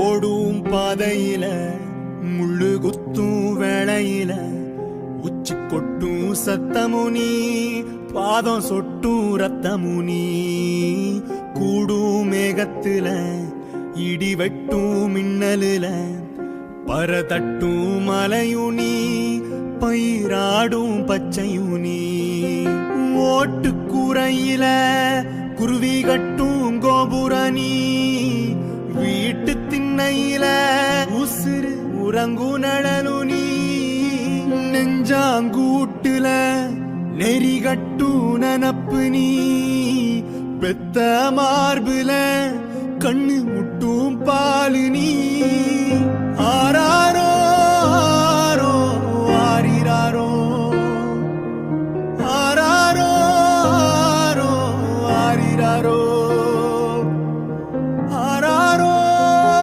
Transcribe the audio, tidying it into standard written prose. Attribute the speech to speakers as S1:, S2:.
S1: ஓடும் பாதையில முள்ளு குத்தும் வேளையில உச்சி கொட்டும் சத்தமுனி பாதம் சொட்டும் ரத்தமுனி கூடும் மேகத்துல இடி வெட்டும் மின்னலுல பரதட்டும் மலையுனி பயிராடும் பச்சையுனி ஓட்டுக்குறையில குருவி கட்டும் கோபுரணி வீட்டு திண்ணையில உசுறு உறங்கு நழலுனி நெஞ்சாங்கூட்டுல நெறி கட்டும் நனப்பு நீ பெத்த மார்புல கண்ணு முட்டும் பாலு நீ